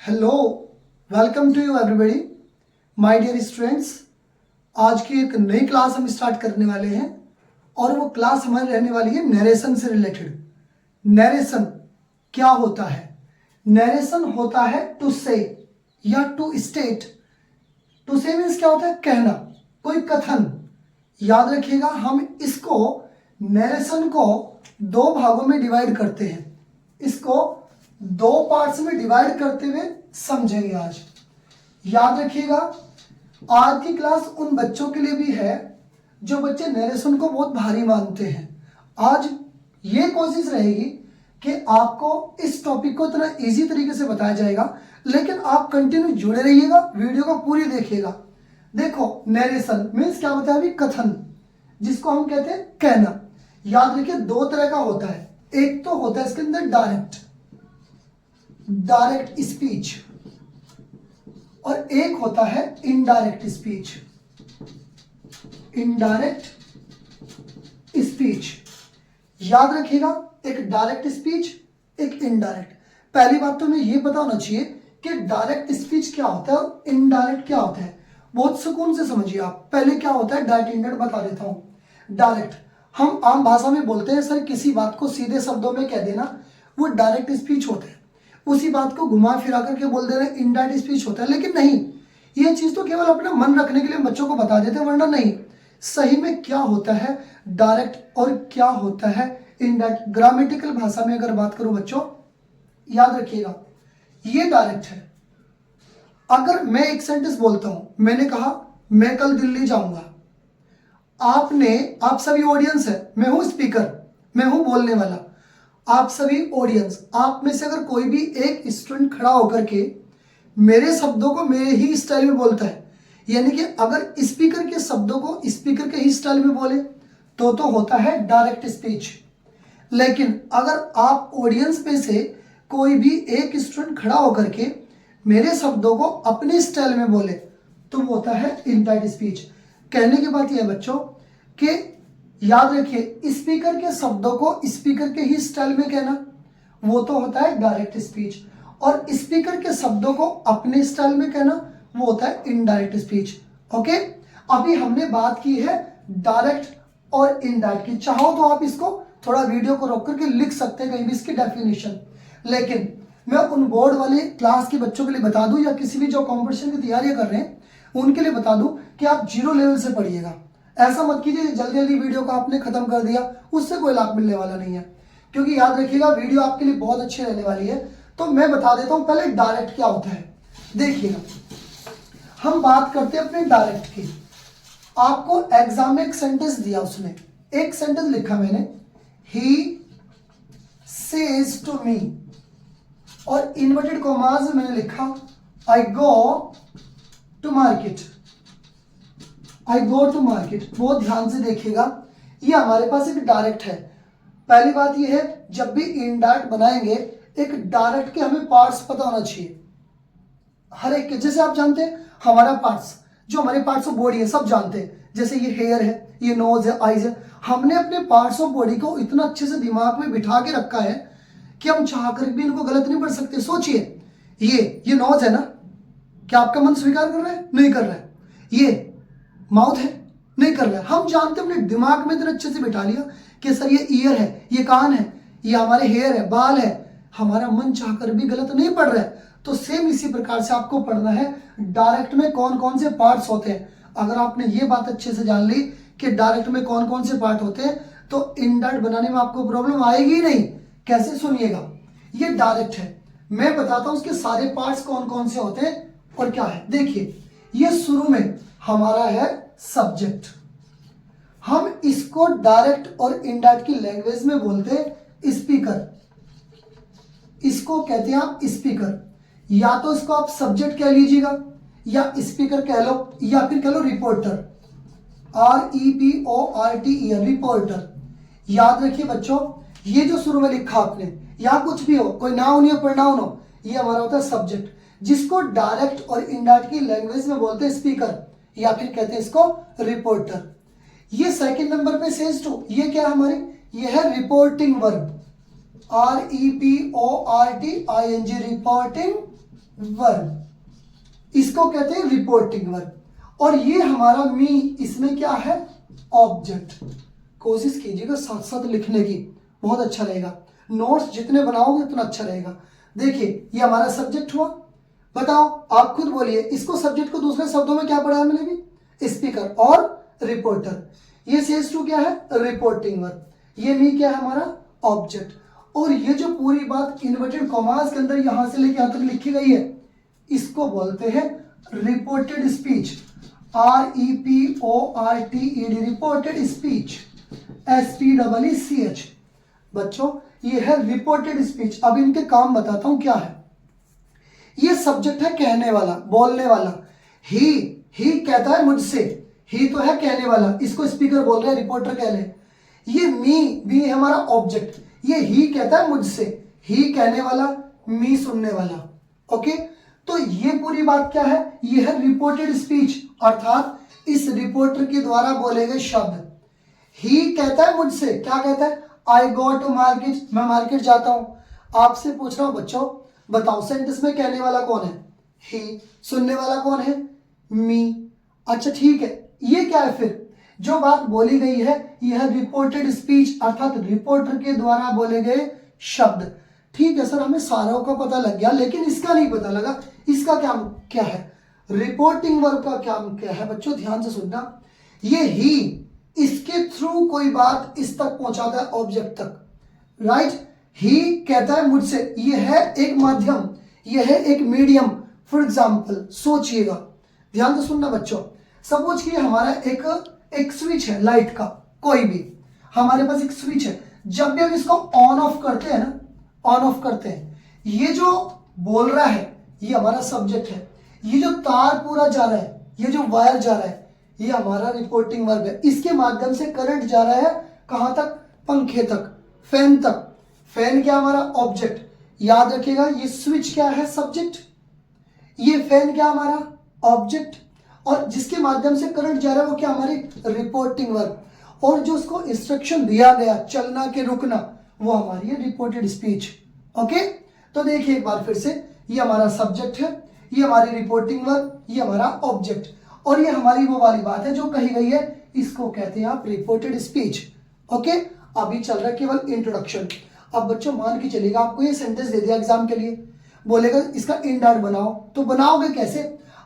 Hello, welcome to you everybody my dear students. आज की एक नई क्लास हम स्टार्ट करने वाले हैं और वो क्लास हमारी रहने वाली है नरेशन से रिलेटेड। नरेशन क्या होता है? नरेशन होता है टू से या टू स्टेट। टू से मीन्स क्या होता है? कहना, कोई कथन। याद रखिएगा, हम इसको नरेशन को दो भागों में डिवाइड करते हैं। इसको दो पार्ट्स में डिवाइड करते हुए समझेंगे आज। याद रखिएगा, आज की क्लास उन बच्चों के लिए भी है जो बच्चे नरेशन को बहुत भारी मानते हैं। आज ये कोशिश रहेगी कि आपको इस टॉपिक को इतना इजी तरीके से बताया जाएगा, लेकिन आप कंटिन्यू जुड़े रहिएगा, वीडियो को पूरी देखिएगा। देखो, नरेशन मीन्स क्या होता है? अभी कथन, जिसको हम कहते हैं कहना। याद रखिए, दो तरह का होता है। एक तो होता है इसके अंदर डायरेक्ट स्पीच, और एक होता है इनडायरेक्ट स्पीच। इनडायरेक्ट स्पीच, याद रखिएगा, एक डायरेक्ट स्पीच, एक इनडायरेक्ट। पहली बात तो हमें यह पता होना चाहिए कि डायरेक्ट स्पीच क्या होता है और इनडायरेक्ट क्या होता है। बहुत सुकून से समझिए आप। पहले क्या होता है, डायरेक्ट इंडायरेक्ट बता देता हूं। डायरेक्ट हम आम भाषा में बोलते हैं, सर किसी बात को सीधे शब्दों में कह देना, वो डायरेक्ट स्पीच होता है। उसी बात को घुमा फिरा करके बोल दे रहे, इनडायरेक्ट स्पीच होता है। लेकिन नहीं, ये चीज तो केवल अपना मन रखने के लिए बच्चों को बता देते हैं, वरना नहीं। सही में क्या होता है डायरेक्ट और क्या होता है इनडायरेक्ट। ग्रामेटिकल भाषा में अगर बात करूं बच्चों, याद रखिएगा, ये डायरेक्ट है। अगर मैं एक सेंटेंस बोलता हूं, मैंने कहा मैं कल दिल्ली जाऊंगा। आप सभी ऑडियंस है, मैं हूं स्पीकर, मैं हूं बोलने वाला, आप सभी ऑडियंस। आप में से अगर कोई भी एक स्टूडेंट खड़ा होकर के मेरे शब्दों को मेरे ही स्टाइल में बोलता है, यानी कि अगर स्पीकर के शब्दों को स्पीकर के ही स्टाइल में बोले तो होता है डायरेक्ट स्पीच। लेकिन अगर आप ऑडियंस में से कोई भी एक स्टूडेंट खड़ा होकर के मेरे शब्दों को अपने स्टाइल में बोले तो वो होता है इनडायरेक्ट स्पीच। कहने की बात यह है बच्चों कि याद रखिए, स्पीकर के शब्दों को स्पीकर के ही स्टाइल में कहना वो तो होता है डायरेक्ट स्पीच, और स्पीकर के शब्दों को अपने स्टाइल में कहना वो होता है इनडायरेक्ट स्पीच। ओके, अभी हमने बात की है डायरेक्ट और इनडायरेक्ट की। चाहो तो आप इसको थोड़ा वीडियो को रोक करके लिख सकते हैं कहीं भी इसकी डेफिनेशन। लेकिन मैं उन बोर्ड वाले क्लास के बच्चों के लिए बता दूं, या किसी भी जो कॉम्पिटिशन की तैयारियां कर रहे हैं उनके लिए बता दूं कि आप 0 लेवल से पढ़िएगा। ऐसा मत कीजिए जल्दी जल्दी वीडियो को आपने खत्म कर दिया, उससे कोई लाभ मिलने वाला नहीं है। क्योंकि याद रखिएगा, वीडियो आपके लिए बहुत अच्छी रहने वाली है। तो मैं बता देता हूं पहले डायरेक्ट क्या होता है। देखिएगा, हम बात करते हैं अपने डायरेक्ट की। आपको एग्जाम में एक सेंटेंस दिया, उसमें एक सेंटेंस लिखा मैंने, ही सेज टू मी, और इन्वर्टेड कॉमास में मैंने लिखा I go to market. I go to market. बहुत ध्यान से देखिएगा, ये हमारे पास एक डायरेक्ट है। पहली बात ये है, जब भी इनडायरेक्ट बनाएंगे, एक डायरेक्ट के हमें पार्ट्स पता होना चाहिए हर एक के। जैसे आप जानते हैं हमारा पार्ट्स, जो हमारे पार्ट्स ऑफ बॉडी है, सब जानते हैं। जैसे ये हेयर है, ये नोज है, आईज है। हमने अपने पार्ट्स ऑफ बॉडी को इतना अच्छे से दिमाग में बिठा के रखा है कि हम चाह कर भी इनको गलत नहीं पढ़ सकते। सोचिए, ये नोज है ना, क्या आपका मन स्वीकार कर रहा है? नहीं कर रहा है। ये माउथ है, नहीं कर रहा है। हम जानते हैं, अपने दिमाग में इतना अच्छे से बिठा लिया कि सर ये ईयर है, ये कान है, ये हमारे हेयर है, बाल है। हमारा मन चाहकर भी गलत नहीं पढ़ रहा है। तो सेम इसी प्रकार से आपको पढ़ना है डायरेक्ट में कौन कौन से पार्ट्स होते हैं। अगर आपने ये बात अच्छे से जान ली कि डायरेक्ट में कौन कौन से पार्ट होते हैं, तो इनडायरेक्ट बनाने में आपको प्रॉब्लम आएगी ही नहीं। कैसे? सुनिएगा, ये डायरेक्ट है, मैं बताता हूं उसके सारे पार्ट्स कौन कौन से होते हैं और क्या है। देखिए, ये शुरू में हमारा है सब्जेक्ट। हम इसको डायरेक्ट और इनडायरेक्ट की लैंग्वेज में बोलते हैं स्पीकर। इसको कहते हैं आप स्पीकर। या तो इसको आप सब्जेक्ट कह लीजिएगा, या स्पीकर कह लो, या फिर कह लो रिपोर्टर। REPORTER, reporter. याद रखिए बच्चों, ये जो शुरू में लिखा आपने, या कुछ भी हो, कोई नाउन या प्रोनाउन हो, ये हमारा होता है सब्जेक्ट, जिसको डायरेक्ट और इनडायरेक्ट की लैंग्वेज में बोलते हैं स्पीकर, या फिर कहते हैं इसको रिपोर्टर। ये सेकंड नंबर पे सेज टू, ये क्या है हमारी? ये है reporting verb. REPORTING, reporting verb, इसको कहते हैं रिपोर्टिंग वर्ब। और ये हमारा मी, इसमें क्या है, ऑब्जेक्ट। कोशिश कीजिएगा साथ साथ लिखने की, बहुत अच्छा रहेगा। नोट्स जितने बनाओगे उतना अच्छा रहेगा। देखिए ये हमारा सब्जेक्ट हुआ। बताओ आप खुद बोलिए, इसको सब्जेक्ट को दूसरे शब्दों में क्या पढ़ा है मैंने भी, स्पीकर और रिपोर्टर। ये सेज टू क्या है, रिपोर्टिंग वर्ब। ये मी क्या है, हमारा ऑब्जेक्ट। और ये जो पूरी बात इन्वर्टेड कॉमास के अंदर यहां से लेके यहां तक लिखी गई है, इसको बोलते हैं reported speech. REPORTED, reported speech, SPEECH। बच्चों ये है रिपोर्टेड स्पीच। अब इनके काम बताता हूं क्या है। ये सब्जेक्ट है कहने वाला, बोलने वाला। ही कहता है मुझसे, ही तो है कहने वाला, इसको स्पीकर बोल रहे हैं, रिपोर्टर कह रहे हैं। ये मी है हमारा ऑब्जेक्ट। ये ही कहता है मुझसे, ही कहने वाला, मी सुनने वाला। ओके, तो ये पूरी बात क्या है, ये है रिपोर्टेड स्पीच, अर्थात इस रिपोर्टर के द्वारा बोले गए शब्द। ही कहता है मुझसे, क्या कहता है, आई गो टू मार्केट, मैं मार्केट जाता हूं। आपसे पूछ रहा हूं बच्चों, बताओ सेंटेंस में कहने वाला कौन है, ही। सुनने वाला कौन है, मी। अच्छा ठीक है, ये क्या है फिर, जो बात बोली गई है यह रिपोर्टेड स्पीच, अर्थात रिपोर्टर के द्वारा बोले गए शब्द। ठीक है सर, हमें सारों का पता लग गया, लेकिन इसका नहीं पता लगा, इसका क्या है, रिपोर्टिंग वर्ब का क्या है। बच्चों ध्यान से सुनना, ये ही, इसके थ्रू कोई बात इस तक पहुंचाता है, ऑब्जेक्ट तक, राइट। ही कहता है मुझसे, ये है एक माध्यम, ये है एक मीडियम। फॉर एग्जाम्पल सोचिएगा, ध्यान से सुनना बच्चों। सपोज कि हमारा एक स्विच है लाइट का, कोई भी हमारे पास एक स्विच है। जब भी हम इसको ऑन ऑफ करते हैं ना, ऑन ऑफ करते हैं, ये जो बोल रहा है ये हमारा सब्जेक्ट है। ये जो तार पूरा जा रहा है, ये जो वायर जा रहा है, ये हमारा रिपोर्टिंग वर्ब है। इसके माध्यम से करंट जा रहा है कहां तक, पंखे तक, फैन तक। फैन क्या, हमारा ऑब्जेक्ट। याद रखिएगा, ये स्विच क्या है, सब्जेक्ट। ये फैन क्या, हमारा ऑब्जेक्ट। और जिसके माध्यम से करंट जा रहा है वो क्या, हमारी रिपोर्टिंग वर्ब। और जो उसको इंस्ट्रक्शन दिया गया चलना के रुकना, वो हमारी है रिपोर्टेड स्पीच। ओके, तो देखिए एक बार फिर से, ये हमारा सब्जेक्ट है, ये हमारी रिपोर्टिंग वर्ब, ये हमारा ऑब्जेक्ट, और ये हमारी वो वाली बात है जो कही गई है, इसको कहते हैं आप रिपोर्टेड स्पीच। ओके, अभी चल रहा है केवल इंट्रोडक्शन। अब बच्चों मान के चलिएगा, आपको ये सेंटेंस दे दिया एग्जाम के लिए, बोलेगा इसका इंडार्ट बनाओ, तो बनाओगे कैसे।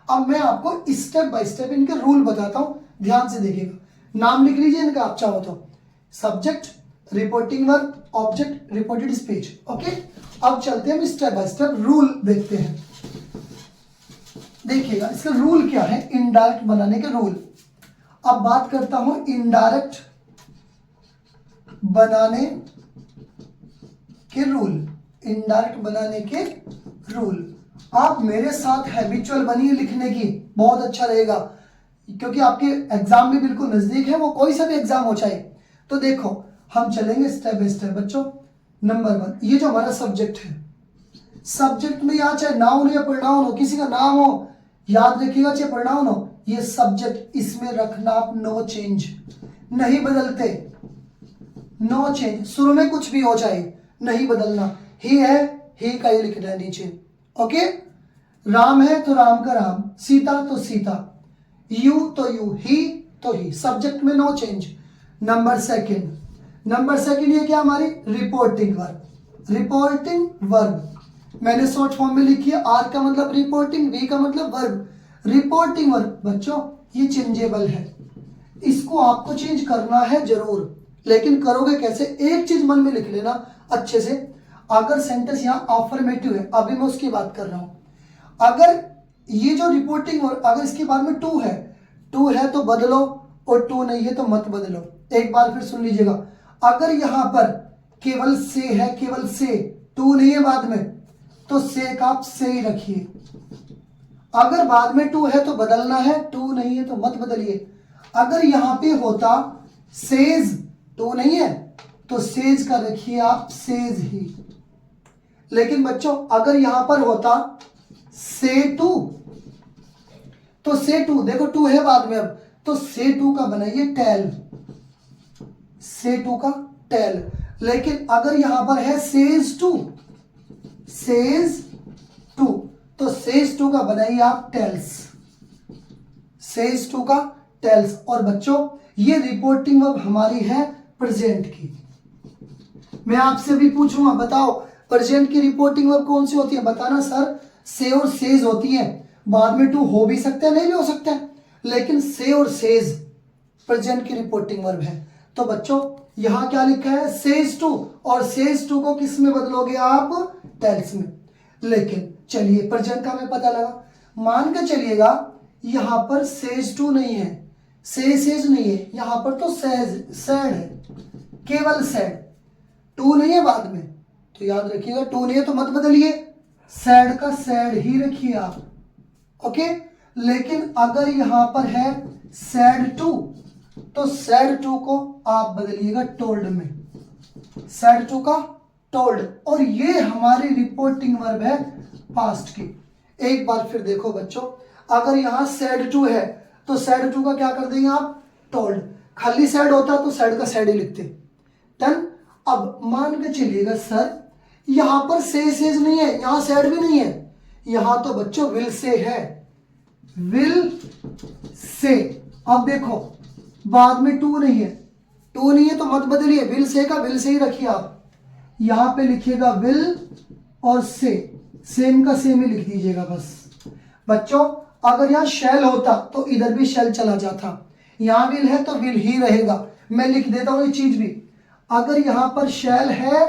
अब मैं आपको स्टेप बाय स्टेप इनके रूल बताता हूं, ध्यान से देखिएगा। नाम लिख लीजिए इनका आप चाहो तो, subject, reporting verb, object, reported speech. Okay, अब चलते हैं स्टेप बाय स्टेप, रूल देखते हैं। देखिएगा इसका रूल क्या है, इनडायरेक्ट बनाने के रूल। अब बात करता हूं इनडायरेक्ट बनाने के रूल, इनडायरेक्ट बनाने के रूल। आप मेरे साथ हैबिचुअल बनिए लिखने की, बहुत अच्छा रहेगा, क्योंकि आपके एग्जाम भी बिल्कुल नजदीक है, वो कोई सा भी एग्जाम हो चाहे। तो देखो हम चलेंगे स्टेप बाय स्टेप बच्चों। नंबर 1, ये जो हमारा सब्जेक्ट है, सब्जेक्ट में यहाँ चाहे नाउन या प्रोनाउन हो, किसी का नाम हो, याद रखिएगा, चाहे प्रोनाउन हो, ये सब्जेक्ट इसमें रखना आप, नो चेंज, नहीं बदलते, नो चेंज। शुरू में कुछ भी हो चाहे, नहीं बदलना। ही है, ही का ही लिखना है नीचे। ओके, राम है तो राम का राम, सीता तो सीता, यू तो यू, ही तो ही, सब्जेक्ट में नो चेंज। नंबर सेकंड ये क्या, हमारी रिपोर्टिंग वर्ब। रिपोर्टिंग वर्ब मैंने शॉर्ट फॉर्म में लिखी है, आर का मतलब रिपोर्टिंग, वी का मतलब वर्ब। रिपोर्टिंग वर्ब बच्चों ये चेंजेबल है, इसको आपको चेंज करना है जरूर, लेकिन करोगे कैसे, एक चीज मन में लिख लेना अच्छे से। अगर सेंटेंस यहाँ अफर्मेटिव है, अभी मैं उसकी बात कर रहा हूं, अगर ये जो रिपोर्टिंग वर्ब अगर इसके बाद में टू है तो बदलो, और टू नहीं है तो मत बदलो। एक बार फिर सुन लीजिएगा, अगर यहां पर केवल से है, केवल से, टू नहीं है बाद में, तो से का आप से ही रखिए। अगर बाद में टू है तो बदलना है, टू नहीं है तो मत बदलिए। अगर यहां पे होता सेज, टू नहीं है तो सेज का रखिए आप सेज ही। लेकिन बच्चों अगर यहां पर होता से टू, तो से टू, देखो टू है बाद में अब, तो से टू का बनाइए टेल, से टू का टेल। लेकिन अगर यहां पर है सेज टू, तो से सेज टू का बनाइए आप टेल्स, सेज टू का टेल्स। और बच्चों ये रिपोर्टिंग वर्ब हमारी है प्रेजेंट की। मैं आपसे भी पूछूंगा बताओ प्रेजेंट की रिपोर्टिंग वर्ब कौन सी होती है, बताना सर से और सेज होती है। बाद में टू हो भी सकता है नहीं भी हो सकता है, लेकिन से और सेज प्रेजेंट की रिपोर्टिंग वर्ब है। तो बच्चों यहां क्या लिखा है सेज टू, और सेज टू को किस में बदलोगे आप टेल्स में। लेकिन चलिए प्रेजेंट का हमें पता लगा, मान के चलिएगा यहां पर सेज टू नहीं है, सेज नहीं है, यहां पर तो सैड है, केवल सैड, टू नहीं है बाद में। तो याद रखिएगा टू नहीं है तो मत बदलिए, सैड का सैड ही रखिए आप, ओके। लेकिन अगर यहां पर है सैड टू, तो सैड टू को आप बदलिएगा टोल्ड में, सैड टू का टोल्ड। और ये हमारी रिपोर्टिंग वर्ब है पास्ट की। एक बार फिर देखो बच्चों, अगर यहां सैड टू है तो सैड टू का क्या कर देंगे आप टोल्ड, खाली सैड होता तो सैड का सैड ही लिखते। डन। अब मान के चलिएगा सर यहां पर सेज नहीं है, यहां सैड भी नहीं है, यहां तो बच्चों विल से है, विल से। अब देखो बाद में टू नहीं है, टू नहीं है तो मत बदलिए, विल से का विल से ही रखिए आप, यहां पे लिखिएगा विल और से, सेम का सेम ही लिख दीजिएगा बस। बच्चों अगर यहां शैल होता तो इधर भी शैल चला जाता, यहां विल है तो विल ही रहेगा। मैं लिख देता हूं ये चीज भी, अगर यहां पर शैल है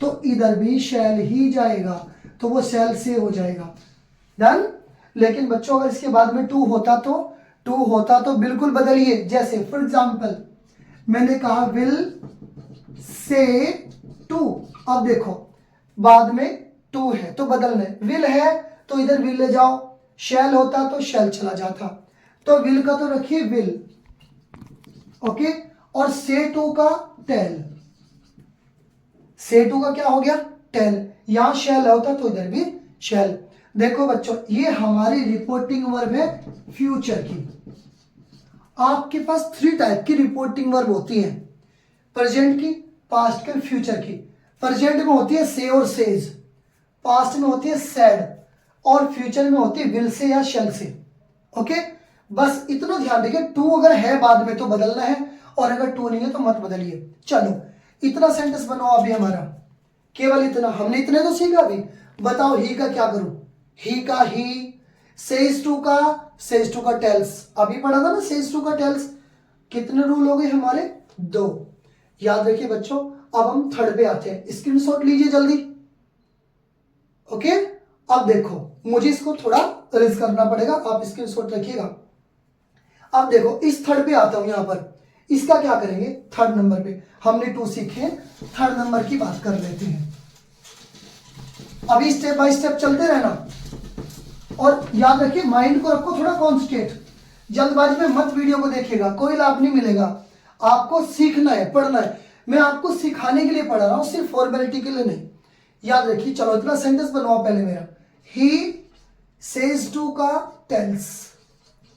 तो इधर भी शैल ही जाएगा, तो वो शैल से हो जाएगा। डन। लेकिन बच्चों अगर इसके बाद में टू होता तो बिल्कुल बदलिए। जैसे फॉर एग्जाम्पल मैंने कहा विल से टू, अब देखो बाद में टू है तो बदलना है, विल है तो इधर विल ले जाओ, शैल होता तो शैल चला जाता, तो विल का तो रखिए विल, ओके। और से टू का टेल, से टू का क्या हो गया टेल, यहां शैल होता तो इधर भी शैल। देखो बच्चों ये हमारी रिपोर्टिंग वर्ब है फ्यूचर की। आपके पास 3 टाइप की रिपोर्टिंग वर्ब होती है, प्रेजेंट की, पास्ट की, फ्यूचर की। प्रेजेंट में होती है से और सेज, पास्ट में होती है सैड, और फ्यूचर में होती है विल से या शैल से, ओके। बस इतना ध्यान रखिए, टू अगर है बाद में तो बदलना है, और अगर टू नहीं है तो मत बदलिए। चलो इतना सेंटेंस बनाओ अभी हमारा, केवल इतना, हमने इतने तो सीखा अभी। बताओ ही का क्या करूं, ही का ही, सेज टू का टेल्स, अभी पढ़ा था ना सेज टू का टेल्स। कितने रूल हो गए हमारे 2, याद रखिए बच्चों। अब हम थर्ड पे आते हैं, स्क्रीनशॉट लीजिए जल्दी, ओके। अब देखो मुझे इसको थोड़ा रिज करना पड़ेगा, आप स्क्रीनशॉट रखिएगा। अब देखो इस थर्ड पे आता हूं, यहां पर इसका क्या करेंगे, थर्ड नंबर पे हमने 2 सीखे, थर्ड नंबर की बात कर लेते हैं। अभी स्टेप बाय स्टेप चलते रहना, और याद रखिए माइंड को रखो थोड़ा कॉन्सेंट्रेट, जल्दबाजी में मत वीडियो को देखिएगा, कोई लाभ नहीं मिलेगा। आपको सीखना है, पढ़ना है, मैं आपको सिखाने के लिए पढ़ा रहा हूं, सिर्फ फॉर्मेलिटी के लिए नहीं। याद रखिए, चलो इतना सेंटेंस बनवाओ पहले मेरा, ही सेज टू का टेल्स,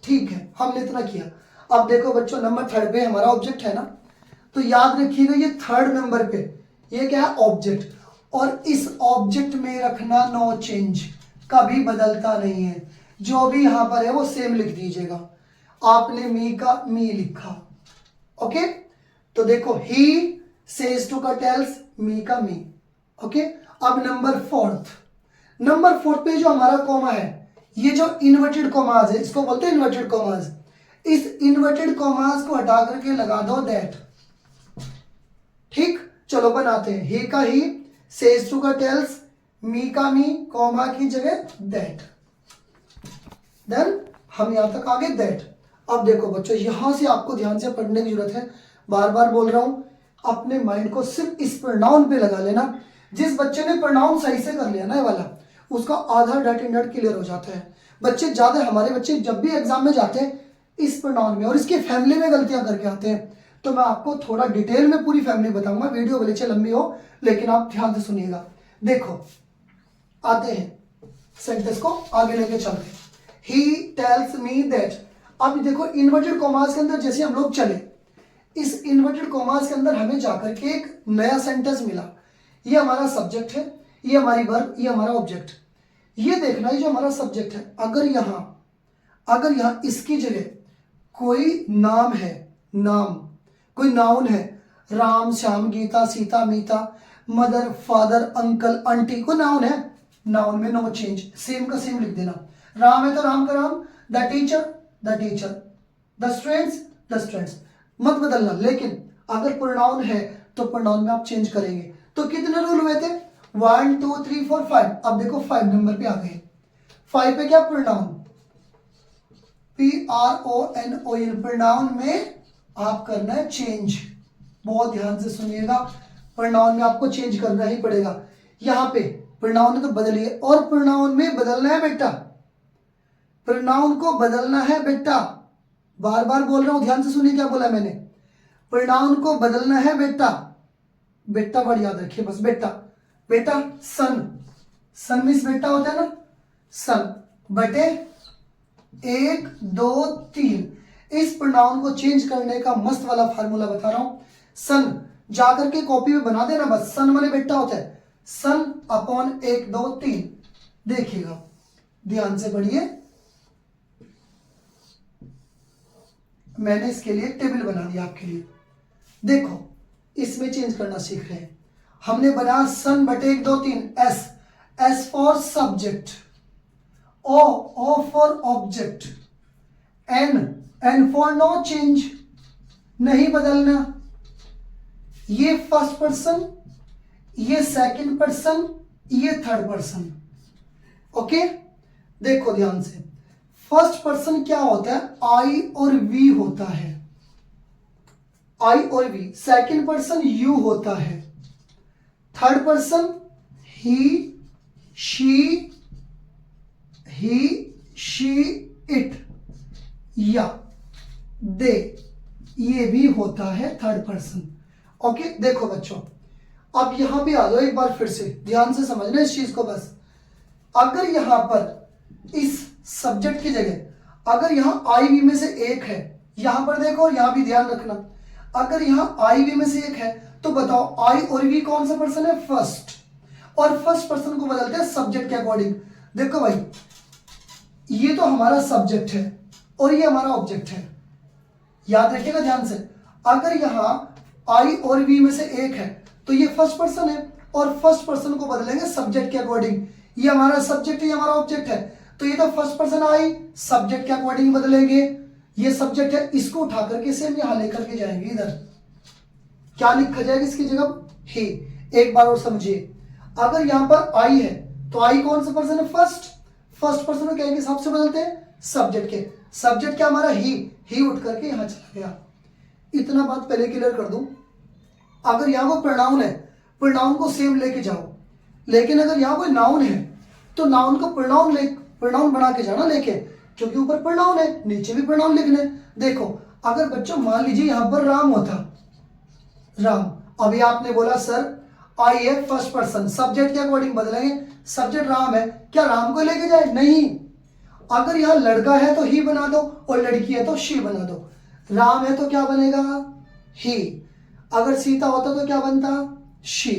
ठीक है हमने इतना किया। अब देखो बच्चों नंबर थर्ड पे हमारा ऑब्जेक्ट है ना, तो याद रखिएगा ये थर्ड नंबर पे ये क्या है ऑब्जेक्ट, और इस ऑब्जेक्ट में रखना नो चेंज, कभी बदलता नहीं है, जो भी यहां पर है वो सेम लिख दीजिएगा। आपने मी का मी लिखा, ओके। तो देखो ही सेज टू का टेल्स, मी का मी, ओके। अब नंबर फोर्थ पे जो हमारा कॉमा है, ये जो इन्वर्टेड कॉमाज है इसको बोलते हैं इन्वर्टेड कॉमाज। इस इन्वर्टेड कॉमाज को हटा करके लगा दो दैट, ठीक। चलो बनाते हैं, ही का ही, सेज टू का टेल्स, मी का मी, कॉमा की जगह दैट, देन हम यहां तक आगे दैट। अब देखो बच्चों यहां से आपको ध्यान से पढ़ने की जरूरत है, बार बार बोल रहा हूं, अपने माइंड को सिर्फ इस प्रोनाउन पे लगा लेना। जिस बच्चे ने प्रोनाउन सही से कर लिया ना ये वाला, उसका आधा डट इन डट क्लियर हो जाता है। बच्चे ज्यादा, हमारे बच्चे जब भी एग्जाम में जाते हैं इस प्रोनाउन में और इसकी फैमिली में गलतियां करके आते हैं, तो मैं आपको थोड़ा डिटेल में पूरी फैमिली बताऊंगा, वीडियो भले चाहे लंबी हो लेकिन आप ध्यान से सुनिएगा। देखो आते हैं सेंटेंस को आगे लेके चलते हैं, ही टेल्स मी दैट। अब देखो इन्वर्टेड कॉमास के अंदर जैसे हम लोग चले, इस इन्वर्टेड कॉमास के अंदर हमें जाकर के एक नया सेंटेंस मिला। ये हमारा सब्जेक्ट है, ये हमारी वर्ब, ये हमारा ऑब्जेक्ट। ये देखना, ये जो हमारा सब्जेक्ट है, अगर यहाँ इसकी जगह कोई नाम है, नाम कोई नाउन है, राम, श्याम, गीता, सीता, मीता, मदर, फादर, अंकल, आंटी, कोई नाउन है, नाउन में नो चेंज, सेम का सेम लिख देना। राम है तो राम का Ram, the teacher, the students, मत बदलना। लेकिन अगर प्रोनाउन है तो प्रोनाउन में आप चेंज करेंगे। तो कितने रूल हुए थे? 1 2 3 4 5। अब देखो 5 नंबर पे आ गए। 5 पे क्या? प्रोनाउन, PRONOUN, प्रोनाउन में आप करना है चेंज। बहुत ध्यान से सुनिएगा, प्रोनाउन में आपको चेंज करना ही पड़ेगा। यहां पे प्रोनाउन है तो बदलिए, और प्रोनाउन में बदलना है बेटा, प्रोनाउन को बदलना है बेटा। बार बार बोल रहा हूं, ध्यान से सुनिए क्या बोला मैंने। प्रोनाउन को बदलना है बेटा। बेटा वर्ड याद रखिए बस, बेटा सन मीन्स बेटा होता है ना, सन बटे 1 2 3। इस प्रोनाउन को चेंज करने का मस्त वाला फार्मूला बता रहा हूं। सन जाकर के कॉपी में बना देना बस, सन माने बेटा होता है, सन अपॉन 1 2 3। देखिएगा, ध्यान से पढ़िए, मैंने इसके लिए टेबल बना दिया आपके लिए। देखो, इसमें चेंज करना सीख रहे हैं। हमने बनाया सन बटे 1 2 3, S for subject, O for object, N for no change, नहीं बदलना। ये फर्स्ट पर्सन, ये सेकंड पर्सन, ये थर्ड पर्सन। ओके, देखो ध्यान से, फर्स्ट पर्सन क्या होता है? आई और वी होता है, आई और वी। सेकंड पर्सन यू होता है। Third person he, she, it या दे, ये भी होता है थर्ड पर्सन। ओके, देखो बच्चों, अब यहां पे आ जाओ एक बार फिर से, ध्यान से समझना इस चीज को बस। अगर यहां पर इस सब्जेक्ट की जगह अगर यहां आई वी में से एक है, यहां पर देखो, और यहां भी ध्यान रखना, अगर यहां आई वी में से एक है तो बताओ आई और वी कौन सा पर्सन है? फर्स्ट। और फर्स्ट पर्सन को बदलते हैं सब्जेक्ट के अकॉर्डिंग। देखो भाई, ये तो हमारा सब्जेक्ट है और ये हमारा ऑब्जेक्ट है, याद रखिएगा ध्यान से। अगर यहां आई और वी में से एक है तो ये फर्स्ट पर्सन है, और फर्स्ट पर्सन को बदलेंगे सब्जेक्ट के अकॉर्डिंग। ये हमारा सब्जेक्ट है, ये हमारा ऑब्जेक्ट है, तो ये तो फर्स्ट पर्सन आई, सब्जेक्ट के अकॉर्डिंग बदलेंगे। ये सब्जेक्ट है, इसको उठा करके सेम यहां लेकर के जाएंगे। इधर क्या लिखा जाएगा इसकी जगह? ही। एक बार और समझिए, अगर यहां पर आई है तो आई कौन सा पर्सन है? फर्स्ट पर्सन को क्या के हिसाब से बदलते हैं? सब्जेक्ट के। सब्जेक्ट क्या हमारा? ही उठ करके यहां चला गया। इतना बात पहले क्लियर कर दूं। अगर यहां वो प्रोनाउन है, प्रोनाउन को सेम लेके जाओ, लेकिन अगर यहां कोई नाउन है तो नाउन को प्रोनाउन बना के जाना लेके, क्योंकि ऊपर प्रोनाउन है, नीचे भी प्रोनाउन लिखने। देखो, अगर बच्चों मान लीजिए यहां पर राम होता, राम, अभी आपने बोला सर आई है फर्स्ट पर्सन, सब्जेक्ट के अकॉर्डिंग बदलेंगे। सब्जेक्ट राम है, क्या राम को लेके जाए? नहीं। अगर यहां लड़का है तो ही बना दो, और लड़की है तो शी बना दो। राम है तो क्या बनेगा? ही। अगर सीता होता तो क्या बनता? शी।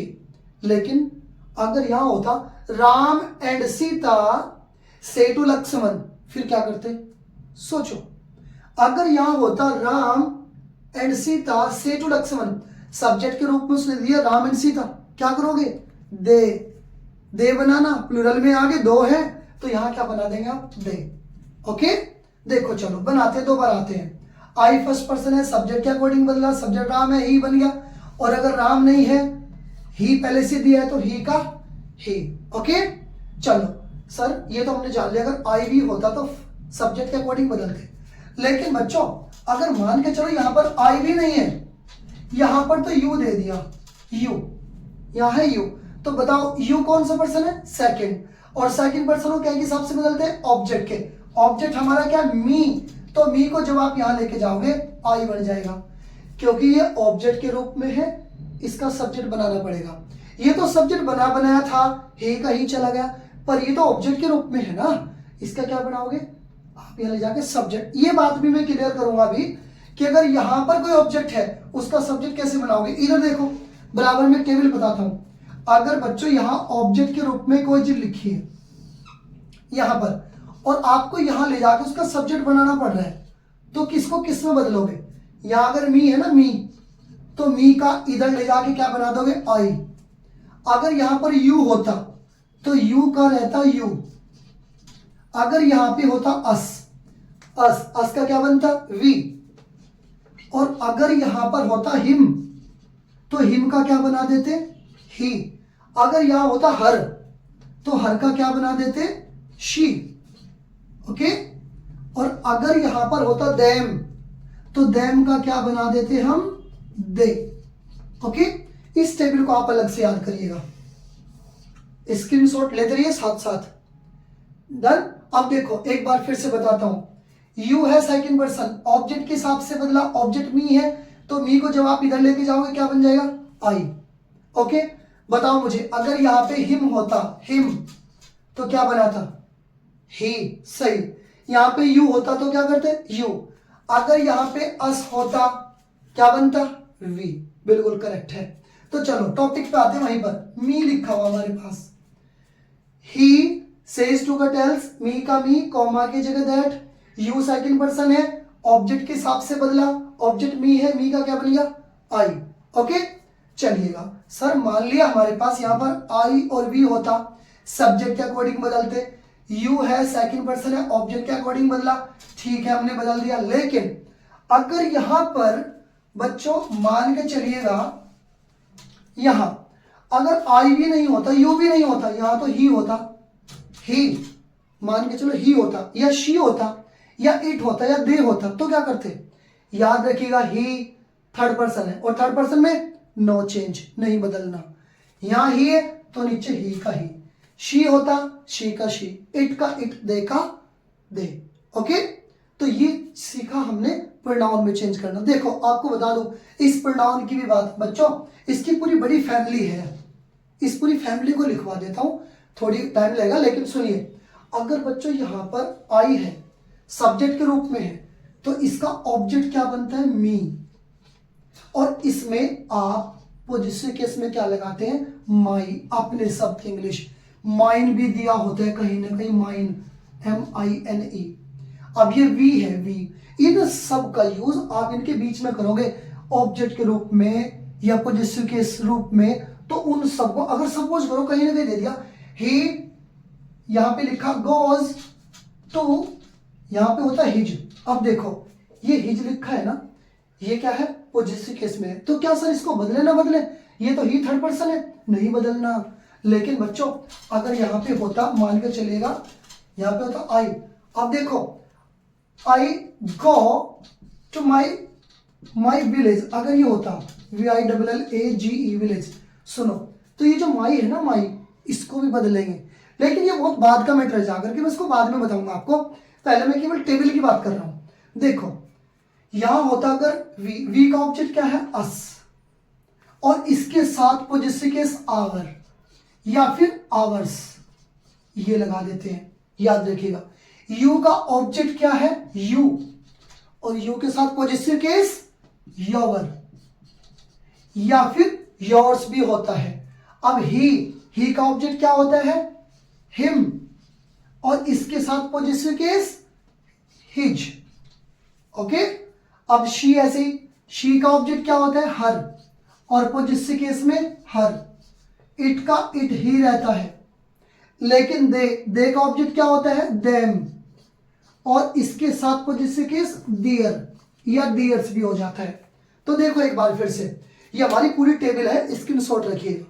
लेकिन अगर यहां होता राम एंड सीता से टू लक्ष्मण, फिर क्या करते? सोचो, अगर यहां होता राम एंड सीता से टू लक्ष्मण, सब्जेक्ट के रूप में उसने दिया राम एंड सीता, क्या करोगे? दे बनाना, प्लूरल में आगे दो है तो यहां क्या बना देंगे आप? दे। ओके, देखो चलो बनाते, दो बार आते हैं। आई फर्स्ट पर्सन है, सब्जेक्ट के अकॉर्डिंग बदला, सब्जेक्ट राम है, ही बन गया। और अगर राम नहीं है, ही पहले से दिया है तो ही का ही। ओके, चलो सर ये तो हमने जान लिया, अगर आई भी होता तो सब्जेक्ट के अकॉर्डिंग बदलते। लेकिन बच्चों अगर मान के चलो यहां पर आई भी नहीं है, यहां पर तो यू दे दिया, यू, यहां है यू, तो बताओ यू कौन सा पर्सन है? सेकंड। और सेकंड पर्सन को क्या के हिसाब से बदलते हैं? ऑब्जेक्ट के। ऑब्जेक्ट हमारा क्या? मी। तो मी को जब आप यहां लेके जाओगे आई बन जाएगा, क्योंकि ये ऑब्जेक्ट के रूप में है, इसका सब्जेक्ट बनाना पड़ेगा। ये तो सब्जेक्ट बनाया था, हे का ही चला गया, पर ये तो ऑब्जेक्ट के रूप में है ना, इसका क्या बनाओगे आप? यहां ले जाके सब्जेक्ट। ये बात भी मैं क्लियर करूंगा अभी कि अगर यहां पर कोई ऑब्जेक्ट है उसका सब्जेक्ट कैसे बनाओगे। इधर देखो, बराबर में टेबल बताता हूं। अगर बच्चों यहां ऑब्जेक्ट के रूप में कोई चीज लिखी है, यहां पर, और आपको यहां ले जाके उसका सब्जेक्ट बनाना पड़ रहा है, तो किसको किस में बदलोगे? यहां अगर मी है ना, मी, तो मी का इधर ले जाके क्या बना दोगे? आई। अगर यहां पर यू होता तो यू का रहता यू। अगर यहां पे होता अस, अस का क्या बनता? वी। और अगर यहां पर होता हिम, तो हिम का क्या बना देते? ही। अगर यहां होता हर, तो हर का क्या बना देते? शी। ओके। और अगर यहां पर होता देम, तो देम का क्या बना देते हम? दे। ओके। इस टेबल को आप अलग से याद करिएगा, स्क्रीनशॉट लेते रहिए साथ साथ। डन। अब देखो एक बार फिर से बताता हूं, यू है सेकंड पर्सन, ऑब्जेक्ट के हिसाब से बदला, ऑब्जेक्ट मी है, तो मी को जब आप इधर लेके जाओगे क्या बन जाएगा? आई। ओके। बताओ मुझे, अगर यहां पे हिम होता, हिम, तो क्या बनाता? ही। सही। यहां पे यू होता तो क्या करते? यू। अगर यहां पे अस होता क्या बनता? वी। बिल्कुल करेक्ट है। तो चलो टॉपिक पे आते हैं, वहीं पर मी लिखा हुआ हमारे पास। ही सेज टू का टेल्स, मी का मी, कॉमा की जगह दैट, यू सेकंड पर्सन है, ऑब्जेक्ट के हिसाब से बदला, ऑब्जेक्ट मी है, मी का क्या बन गया? आई। ओके। चलिएगा सर, मान लिया हमारे पास यहां पर आई और वी होता, सब्जेक्ट के अकॉर्डिंग बदलते, यू है सेकंड पर्सन है, ऑब्जेक्ट के अकॉर्डिंग बदला, ठीक है हमने बदल दिया। लेकिन अगर यहां पर बच्चों मान के चलिएगा, यहां अगर आई भी नहीं होता, यू भी नहीं होता, यहां तो ही होता, ही, मान के चलो ही होता, या शी होता, या इट होता, या दे होता, तो क्या करते? याद रखिएगा, ही थर्ड पर्सन है, और थर्ड पर्सन में नो चेंज, नहीं बदलना। यहां ही है तो नीचे ही का ही, शी होता, शी का शी, इट का इट, दे का दे। ओके। तो ये सीखा हमने प्रोनाउन में चेंज करना। देखो आपको बता दूं, इस प्रोनाउन की भी बात बच्चों, इसकी पूरी बड़ी फैमिली है, इस पूरी फैमिली को लिखवा देता हूं, थोड़ी टाइम लगेगा, लेकिन सुनिए, अगर बच्चों यहां पर आई है, सब्जेक्ट के रूप में है, तो इसका ऑब्जेक्ट क्या बनता है? मी। और इसमें आप पोजिटिव केस में क्या लगाते हैं? माई। अपने शब्द इंग्लिश माइन भी दिया होता है कहीं ना कहीं, माइन, MINE। अब ये वी है, वी, इन सब का यूज आप इनके बीच में करोगे, ऑब्जेक्ट के रूप में या पोजिटिव के रूप में, तो उन सबको अगर सपोज करो कहीं ना कहीं दे दिया, ही यहां पे लिखा गोज टू, यहां पे होता हिज। अब देखो ये हिज लिखा है ना, ये क्या है? पोजेसिव केस में है, तो क्या सर इसको बदले ना बदले? ये तो ही थर्ड पर्सन है, नहीं बदलना। लेकिन बच्चों अगर यहां पे होता, मान के चलेगा यहां पे होता आई, अब देखो आई गो टू माई विलेज, अगर ये होता VILLAGE विलेज, सुनो, तो ये जो माई है ना, माई, इसको भी बदलेंगे, लेकिन ये बहुत बाद का मैटर है, जाकर के मैं इसको बाद में बताऊंगा आपको, पहले मैं केवल टेबल की बात कर रहा हूं। देखो यहां होता अगर वी का ऑब्जेक्ट क्या है? अस, और इसके साथ पोजेसिव केस आवर या फिर आवर्स, ये लगा देते हैं, याद रखिएगा। यू का ऑब्जेक्ट क्या है? यू, और यू के साथ पोजेसिव केस योर, या फिर योर्स भी होता है। अब ही का ऑब्जेक्ट क्या होता है? हिम, और इसके साथ पोजेसिव केस हिज। ओके। अब शी ऐसे ही, शी का ऑब्जेक्ट क्या होता है? हर, और पोजेसिव केस में हर, इट का इट ही रहता है। लेकिन दे का ऑब्जेक्ट क्या होता है? देम, और इसके साथ पोजेसिव केस दियर या डियर्स भी हो जाता है। तो देखो एक बार फिर से, ये हमारी पूरी टेबल है, स्क्रीनशॉट रखिएगा।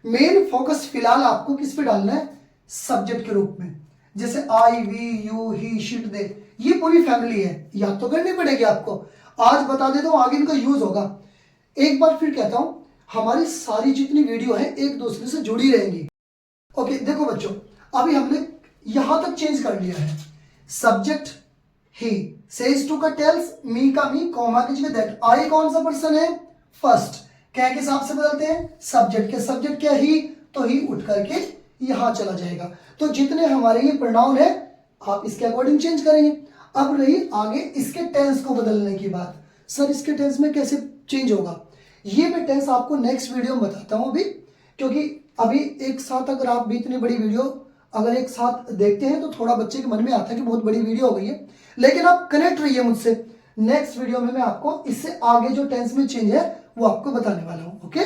मेन फोकस फिलहाल आपको किस पे डालना है? सब्जेक्ट के रूप में, जैसे आई, वी, यू, ही, शिट, दे, ये पूरी फैमिली है, याद तो करनी पड़ेगी आपको। आज बता देता हूं, आगे इनका यूज होगा। एक बार फिर कहता हूं, हमारी सारी जितनी वीडियो है एक दूसरे से जुड़ी रहेंगी। ओके। देखो बच्चों, अभी हमने यहां तक चेंज कर लिया है, सब्जेक्ट ही, सेज टू का टेल्स, मी का मी, कॉमा की जगह दैट। आई कौन सा पर्सन है? फर्स्ट। क्या के हिसाब से बदलते हैं? सब्जेक्ट के, सब्जेक्ट क्या? ही, तो ही उठ करके यहां चला जाएगा। तो जितने हमारे ये प्रोनाउन है आप इसके अकॉर्डिंग चेंज करेंगे। अब रही आगे इसके टेंस को बदलने की बात। सर इसके टेंस में कैसे चेंज होगा? ये मैं टेंस आपको नेक्स्ट वीडियो में बताता हूं अभी, क्योंकि अभी एक साथ अगर आप भी इतनी बड़ी वीडियो अगर एक साथ देखते हैं तो थोड़ा बच्चे के मन में आता है कि बहुत बड़ी वीडियो हो गई है, लेकिन आप कनेक्ट रहिए मुझसे। नेक्स्ट वीडियो में मैं आपको इससे आगे जो टेंस में चेंज है वो आपको बताने वाला हूं। ओके।